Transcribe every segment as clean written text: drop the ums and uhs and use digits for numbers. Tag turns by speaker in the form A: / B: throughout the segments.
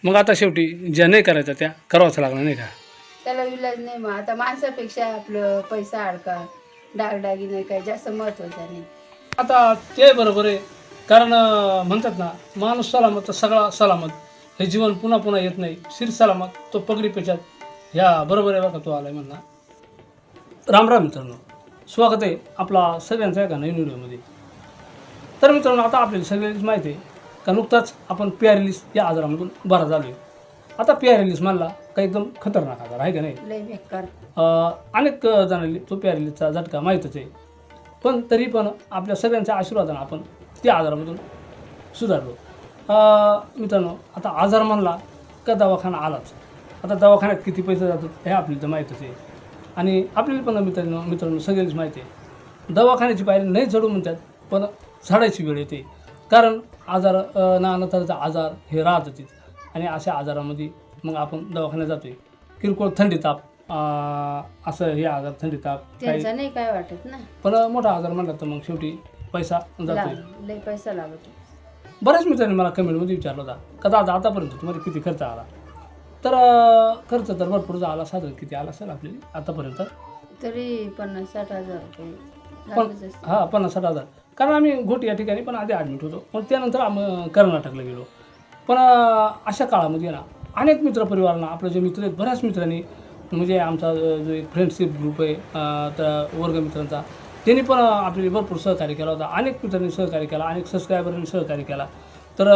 A: मग आता शेवटी ज्या नाही करायचं त्या करावंच लागणार नाही का?
B: त्याला विलाज नाही. मग आता माणसापेक्षा आपलं पैसा अडका डागडागिने काय जास्त महत्वाचं नाही.
A: आता ते बरोबर आहे, कारण म्हणतात ना, माणूस सलामत तर सगळा सलामत. हे जीवन पुन्हा पुन्हा येत नाही. शिर सलामत तो पगडी पेचात. ह्या बरोबर आहे बघा, तो आलाय म्हणा. राम राम मित्रांनो, स्वागत आहे आपला सगळ्यांचा एका नवीन व्हिडिओमध्ये. तर मित्रांनो, आता आपल्याला सगळ्यांनीच माहिती आहे का नुकताच आपण पॅरालिस या आजारामधून बरा झालो आहे. आता पॅरालिस म्हणला का एकदम खतरनाक आजार आहे का नाही?
B: लय बेकार.
A: अनेक जणांनी तो पॅरालिसचा झटका माहीतच आहे. पण तरी पण आपल्या सगळ्यांच्या आशीर्वादानं आपण त्या आजारामधून सुधारलो. मित्रांनो, आता आजार म्हणला का दवाखाना आलाच. आता दवाखान्यात किती पैसे जातात हे आपल्याला तर माहीतच आहे. आणि आपल्याला पण मित्रांनो सगळ्यांनीच माहिती आहे, दवाखान्याची पायरी नाही चढू म्हणतात, पण झाडायची वेळ येते. कारण आजार नाना तऱ्हेचा आजार हे राहतातच. आणि अशा आजारामध्ये मग आपण दवाखान्यात जातो आहे. किरकोळ थंडी ताप, असं हे आजार थंडी ताप काही,
B: त्यांचा नाही काय वाटत ना.
A: पण मोठा आजार म्हणला तर मग शेवटी पैसा जातोय.
B: लय पैसा लागतो.
A: बऱ्याच मित्रांनी मला कमेंटमध्ये विचारलं होता का दादा आतापर्यंत तुम्हाला किती खर्च आला. तर खर्च तर भरपूर आला. साधारण किती आला असेल आपल्याला आतापर्यंत?
B: तरी 50-60 हजार रुपये
A: पण
B: झालेच असतील.
A: 50-60 हजार. कारण आम्ही घोटी या ठिकाणी पण आधी ॲडमिट होतो, पण त्यानंतर आम्ही कर्नाटकला गेलो. पण अशा काळामध्ये ना अनेक मित्रपरिवारांना, आपले जे मित्र आहेत बऱ्याच मित्रांनी, म्हणजे आमचा जो एक फ्रेंडशिप ग्रुप आहे त्या वर्गमित्रांचा, त्यांनी पण आपल्याला भरपूर सहकार्य केला होता. अनेक मित्रांनी सहकार्य केला, अनेक सबस्क्रायबरांनी सहकार्य केला. तर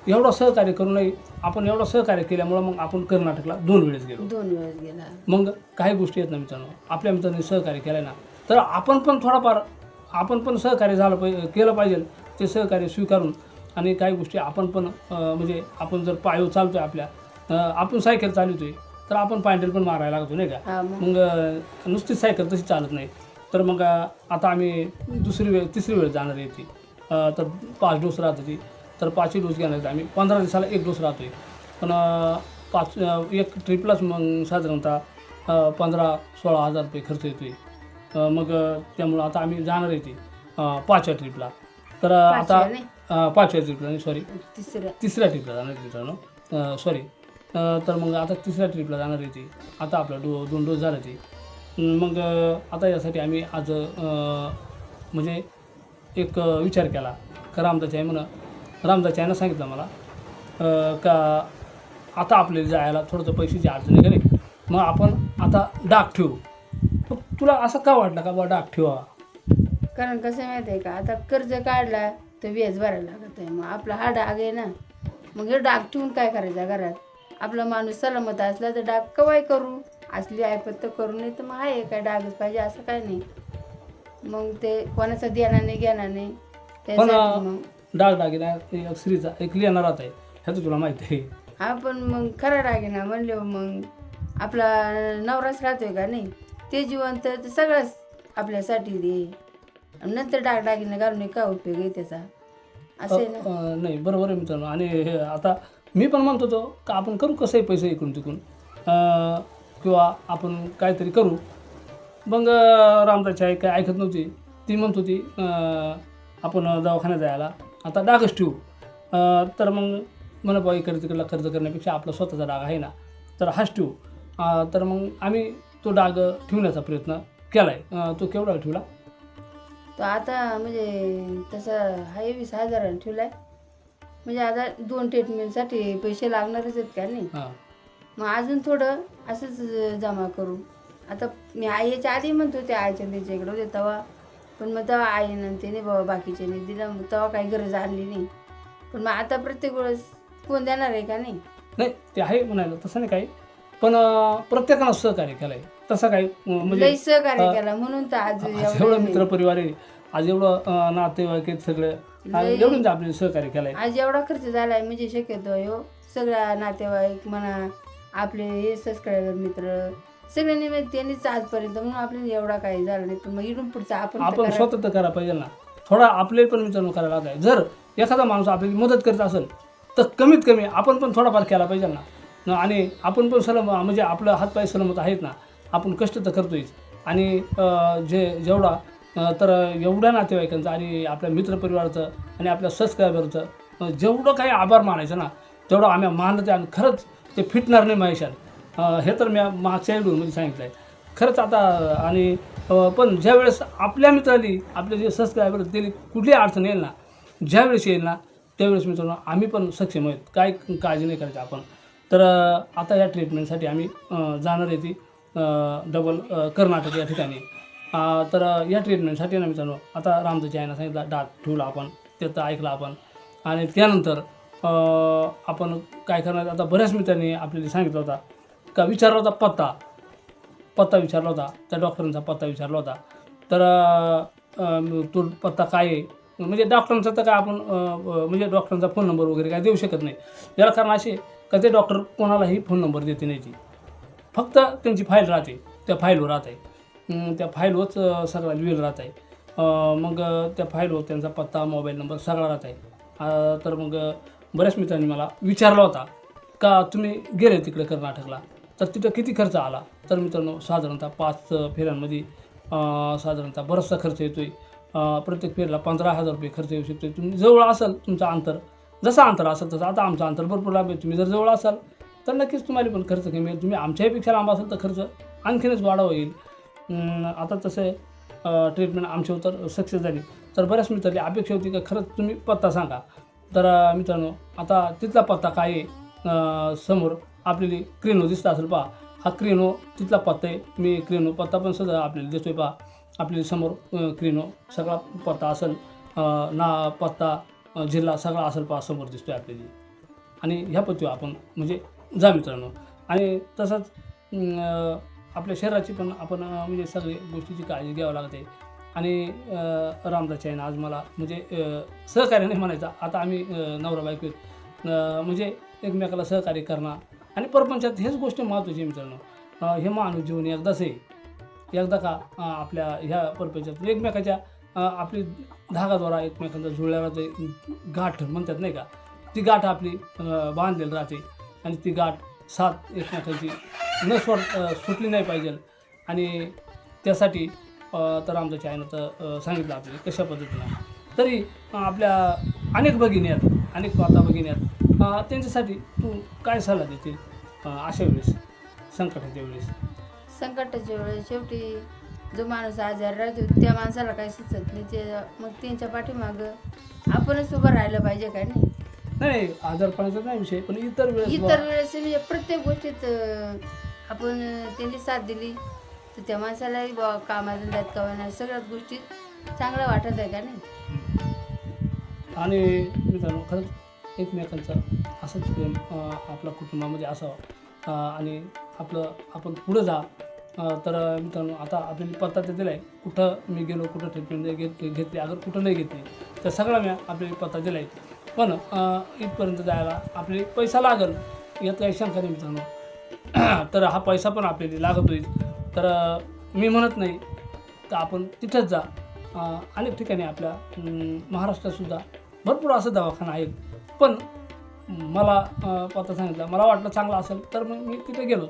A: एवढं सहकार्य करूनही आपण एवढं सहकार्य केल्यामुळं मग आपण कर्नाटकला 2 वेळेस गेलो.
B: 2 वेळेस गेला.
A: मग काही गोष्टी आहेत ना मित्रांनो, आपल्या मित्रांनी सहकार्य केलं ना, तर आपण पण थोडाफार आपण पण सहकार्य झालं केलं पाहिजे. ते सहकार्य स्वीकारून आणि काही गोष्टी आपण पण म्हणजे आपण जर पायी चालतो आहे आपल्या, आपण सायकल चालवतो आहे तर आपण पायंडल पण मारायला लागतो नाही का?
B: हा मग.
A: मग नुसतीच सायकल तशी चालत नाही. तर मग आता आम्ही तिसरी वेळ जाणार आहे ती. तर 5 डोस राहत होती, तर 5ही डोस घेणार आहेत आम्ही. 15 दिवसाला 1 डोस राहतो आहे. पण एक ट्रिपलाच मग साधारणतः 15-16 हजार रुपये खर्च येतो आहे. मग त्यामुळं आता आम्ही जाणार आहे ती 5व्या ट्रिपला. तर आता
B: पाचव्या नाही,
A: 5व्या ट्रिपला नाही, सॉरी,
B: तिसऱ्या.
A: ट्रिपला जाणार आहे मित्रांनो, सॉरी. तर मग आता 3ऱ्या ट्रिपला जाणार आहे ती. आता आपला 2 डोस झाला ती. मग आता यासाठी आम्ही आज म्हणजे एक विचार केला का रामदास यानं सांगितलं मला का आता आपल्याला जायला थोडंसं पैशाची अडचण आहे का नाही, मग आपण आता डाग ठेवू. मग तुला असं का वाटलं का बा डाग ठेवा?
B: कारण कसं माहिती आहे का, आता कर्ज काढला तर व्याज भरायला लागत आहे. मग आपला हा डाग आहे ना, मग हे डाग ठेवून काय करायचा घरात? आपला माणूस सलामत असला तर डाग कवाय करू, असली ऐपत तर करू, नाही तर मग आहे काय डागच पाहिजे असं काय नाही. मग ते कोणाचं देणार नाही घेणार नाही
A: पण
B: त्यासाठी मग.
A: दागिना एक स्त्रीचा एक लिहिणार राहत आहे, ह्याचं तुला माहिती आहे.
B: हा पण मग खरा डाग ना म्हणले मग आपला नवराच राहतोय का नाही, ते जिवंत तर सगळंच आपल्यासाठी दे. नंतर डागडागिने घालून काय उपयोग आहे त्याचा, असं आहे ना.
A: नाही, बरोबर आहे मित्रांनो. आणि हे आता मी पण म्हणत होतो का आपण करू कसंही पैसे इकडून तिकडून, किंवा आपण काहीतरी करू. मग रामदासची आई काय ऐकत नव्हती. ती म्हणत होती आपण दवाखान्यात जायला आता डागच ठेवू. तर मग म्हणा बा इकडे तिकडला खर्च करण्यापेक्षा आपला स्वतःचा डाग आहे ना, तर हाच ठेवू. तर मग आम्ही तो डाग ठेवण्याचा प्रयत्न केला आहे. तो केवढा ठेवला?
B: तो आता म्हणजे तसा 20,000 ठेवलाय. म्हणजे आता 2 ट्रीटमेंटसाठी पैसे लागणारच आहेत का नाही.
A: हां,
B: मग अजून थोडं असंच जमा करू. आता मी आईच्या आधी म्हणतो ते आईच्या त्यांच्याकडे होते तेव्हा, पण मग तेव्हा आईनं ते नाही बाबा बाकीच्याने दिलं, मग तेव्हा काही गरज आणली नाही. पण मग आता प्रत्येक वेळेस कोण देणार आहे का नाही.
A: नाही ते आहे म्हणायला तसं नाही काही, पण प्रत्येकानं सहकार्य केलं आहे तसं काही म्हणजे
B: लई सहकार्य केला म्हणून तर आज
A: आज एवढं मित्रपरिवार आहे, आज एवढं नातेवाईक आहेत सगळे, एवढं आपले सहकार्य केलं आहे.
B: आज एवढा खर्च झालाय म्हणजे शक्यतो हो सगळ्या नातेवाईक म्हणा, आपले हे सबस्क्रायबर मित्र सगळ्यांनी त्यांनीच आजपर्यंत, म्हणून आपल्याला एवढा काही झाला नाही. पण मग इथून पुढचा आपण
A: स्वतः तर करायला पाहिजे ना. थोडा आपले पण मित्रांनो करायला लागलाय. जर एखादा माणूस आपल्याला मदत करत असेल तर कमीत कमी आपण पण थोडाफार केला पाहिजे ना. आणि आपण पण म्हणजे आपलं हातपाय सलामत आहेत ना, आपण कष्ट तर करतोयच. आणि जेवढा तर एवढ्या नातेवाईकांचं आणि आपल्या मित्रपरिवाराचं आणि आपल्या सबस्क्रायबरचं जेवढं काही आभार मानायचं ना, तेवढं आम्ही मानलं ते आणि खरंच ते फिटणार नाही महेशात. हे तर मी मागच्या व्हिडिओमध्ये सांगितलं आहे खरंच आता. आणि पण ज्यावेळेस आपल्या मित्रांनी आपले जे सबस्क्रायबर त्यांनी कुठली अडचण येईल ना, ज्यावेळेस येईल ना त्यावेळेस मित्रांनो आम्ही पण सक्षम आहेत, काय काळजी नाही करायची आपण. तर आता या ट्रीटमेंटसाठी आम्ही जाणार आहे ती डबल कर्नाटक या ठिकाणी. तर या ट्रीटमेंटसाठी ना मित्रांनो आता रामदासजी यांना सांगितलं डाक ठेवला आपण, त्याचं ऐकलं आपण. आणि त्यानंतर आपण काय करणार, आता बऱ्याच मित्रांनी आपल्याला सांगितलं होता का, विचारला होता पत्ता विचारला होता, त्या डॉक्टरांचा पत्ता विचारला होता. तर तो पत्ता काय आहे, म्हणजे डॉक्टरांचा तर काय आपण म्हणजे डॉक्टरांचा फोन नंबर वगैरे काय देऊ शकत नाही. याला कारण असे का ते डॉक्टर कोणालाही फोन नंबर देते नाही, ती फक्त त्यांची फाईल राहते, त्या फाईलवर राहते, त्या फाईलवरच सगळा लिहिलं राहत आहे. मग त्या फाईलवर त्यांचा पत्ता मोबाईल नंबर सगळा राहत आहे. तर मग बऱ्याच मित्रांनी मला विचारला होता का तुम्ही गेले तिकडे कर्नाटकला तर तिथं किती खर्च आला. तर मित्रांनो साधारणतः 5 फेऱ्यांमध्ये साधारणतः बराचसा खर्च येतो आहे. प्रत्येक फेरीला 15,000 रुपये खर्च येऊ शकतो. तुम्ही जवळ असाल, तुमचं अंतर जसं अंतर असेल तसं, आता आमचं अंतर भरपूर लांब आहे, तुम्ही जर जवळ असाल तर नक्कीच तुम्हाला पण खर्च कमी येईल. तुम्ही आमच्यापेक्षा लांब असाल तर खर्च आणखीनच वाढवा येईल. आता तसं ट्रीटमेंट आमच्यावर तर सक्सेस झाली. तर बऱ्याच मित्रांनी अपेक्षा होती का खरंच तुम्ही पत्ता सांगा. तर मित्रांनो आता तिथला पत्ता काय आहे, समोर आपल्याला क्रेनो दिसता असेल पहा, हा क्रेनो तिथला पत्ता आहे. मी क्रेनो पत्ता पण सगळं आपल्याला देतो आहे पहा, आपल्या समोर क्रेनो सगळा पत्ता असेल, ना पत्ता जिल्हा सगळा असेल पहा, समोर दिसतो आहे आपल्याला. आणि ह्या पत्तीवर आपण म्हणजे जा मित्रांनो. आणि तसंच आपल्या शरीराची पण आपण म्हणजे सगळी गोष्टीची काळजी घ्यावं लागते. आणि रामदासची आहे ना आज मला म्हणजे सहकार्य नाही म्हणायचं, आता आम्ही नवरा बायको म्हणजे एकमेकाला सहकार्य करणं आणि परपंचात हेच गोष्ट महत्त्वाची आहे मित्रांनो. हे मानव जीवन एकदाच आहे, एकदा का आपल्या ह्या परपंचात एकमेकाच्या आपली धागाद्वारा एकमेकांचा जुळल्या राहते, गाठ म्हणतात नाही का, ती गाठ आपली बांधलेली राहते. आणि ती गाठ साथ एकमेकांची न सुटली नाही पाहिजे. आणि त्यासाठी तर आमच्या आईनं तर सांगितलं आपल्याला कशा पद्धतीनं. तरी आपल्या अनेक भगिनी आहेत, अनेक माता भगिनी आहेत, त्यांच्यासाठी तू काय सल्ला देतील अशा वेळेस, संकटाच्या वेळेस?
B: संकटाच्या वेळेस शेवटी जो माणूस आजारी राहतो त्या माणसाला काही सुचत नाही, ते मग त्यांच्या पाठीमागं आपणच उभं राहिलं पाहिजे काय नाही.
A: नाही आजारपणाचा नाही विषय, पण इतर वेळेस
B: म्हणजे प्रत्येक गोष्टीत आपण त्यांनी साथ दिली तर त्या माणसालाही कामाधंद्यात कमावणार सगळ्याच गोष्टीत चांगलं वाटत आहे का नाही.
A: आणि मित्रांनो खरंच एकमेकांचं असंच प्रेम आपल्या कुटुंबामध्ये असावं आणि आपण पुढं जा. तर मित्रांनो आता आपल्याला पत्ता तर दिला आहे, कुठं मी गेलो, कुठं ट्रीटमेंट घेतली, अगर कुठं नाही घेतली तर सगळा मी आपल्याला पत्ता दिला आहे. पण इथपर्यंत जायला आपल्याला पैसा लागेल, यात काही शंका नाही मित्रांनो. तर हा पैसा पण आपल्याला लागत होईल. तर मी म्हणत नाही तर आपण तिथंच जा. अनेक ठिकाणी आपल्या महाराष्ट्रातसुद्धा भरपूर असं दवाखाना आहेत. पण मला पत्ता सांगितलं, मला वाटलं चांगला असेल तर मग मी तिथे गेलो.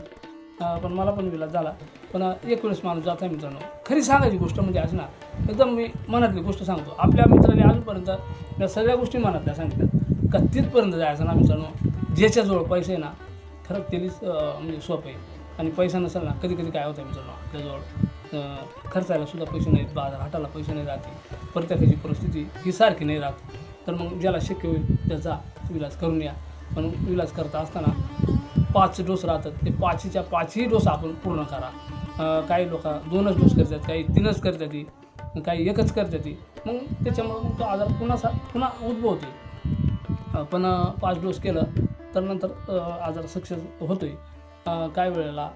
A: पण मला पण विलाज झाला. पण एक वेळेस माणूस जाता मित्रांनो, खरी सांगायची गोष्ट म्हणजे असं ना, एकदम मी मनातली गोष्ट सांगतो. आपल्या मित्रांनी अजूनपर्यंत या सगळ्या गोष्टी मनातल्या सांगितल्या का तिथपर्यंत जायचं ना मित्रांनो, ज्याच्याजवळ पैसे आहे ना खरंच तेच म्हणजे सोपं आहे. आणि पैसा नसेल ना, कधी कधी काय होतं मित्रांनो, आपल्याजवळ खर्चायला सुद्धा पैसे नाहीत, बाजार हाटाला पैसे नाही राहते, प्रत्येकाची परिस्थिती ही सारखी नाही राहत. तर मग ज्याला शक्य होईल त्याचा इलाज करून या. पण इलाज करता असताना 5 डोस राहतात, ते 5च्या 5ही डोस आपण पूर्ण करा. काही लोक 2च डोस करतात, काही 3च करतात, काही 1च करतात. मग त्याच्यामुळं मग तो आजार पुन्हा उद्भवतो. पण 5 डोस केलं तर नंतर आजार सक्सेस होतो आहे. काही वेळेला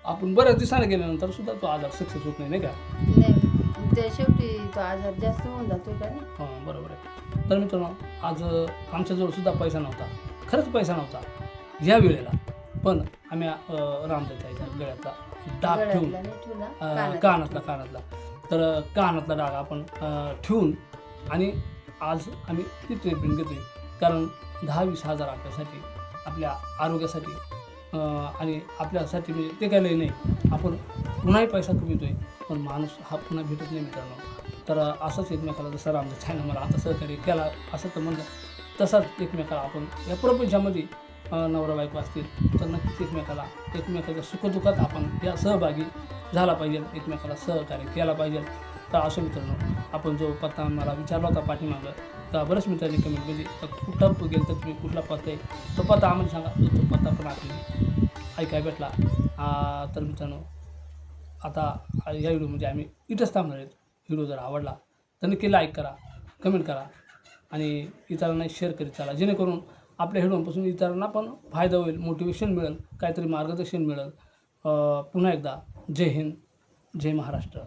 A: आपण बऱ्याच दिवसाने गेल्यानंतर सुद्धा तो आजार सक्सेस होत नाही, नाही का?
B: नाही ते शेवटी तो आजार जास्त होऊन जातो का नाही.
A: हां बरोबर आहे. तर मित्रांनो आज आमच्याजवळ सुद्धा पैसा नव्हता, खरंच पैसा नव्हता या वेळेला. पण आम्ही रामदासच्या गळ्यातला डाग ठेवून कानातला तर कानातला डाग आपण ठेवून आणि आज आम्ही ती ट्रीटमेंट घेतोय. कारण 10-20 हजार आपल्यासाठी, आपल्या आरोग्यासाठी आणि आपल्यासाठी म्हणजे ते काही लय नाही. आपण पुन्हाही पैसा कमवतोय पण माणूस हा पुन्हा भेटत नाही मित्रांनो. तर असंच एकमेकाला जसं रामदास छान मला आता सहकार्य केला असं तर म्हणलं तसाच एकमेकाला आपण या प्रपंचामध्ये नवरा बायको असतील तर नक्कीच एकमेकाच्या सुखदुःखात आपण या सहभागी झाला पाहिजे, एकमेकाला सहकार्य केला पाहिजे. तर असं मित्रांनो, आपण जो पत्ता मला विचारला होता पाठीमागं, तर बऱ्याच मित्रांनी कमेंटमध्ये कुठं गेलं तर तुम्ही कुठला पत्ता आहे तो पत्ता आम्हाला सांगा. तो पत्ता पण आपल्याला ऐकाय भेटला. तर मित्रांनो, आता या व्हिडिओमध्ये आम्ही इथंच थांबणार आहेत. व्हिडिओ जर आवडला तर नक्की लाईक करा, कमेंट करा आणि इतरांना शेअर करीत चला, जेणेकरून आपल्या व्हिडिओपासून इतरांना पण फायदा होईल, मोटिवेशन मिळेल, काहीतरी मार्गदर्शन मिळेल. पुन्हा एकदा जय हिंद, जय महाराष्ट्र.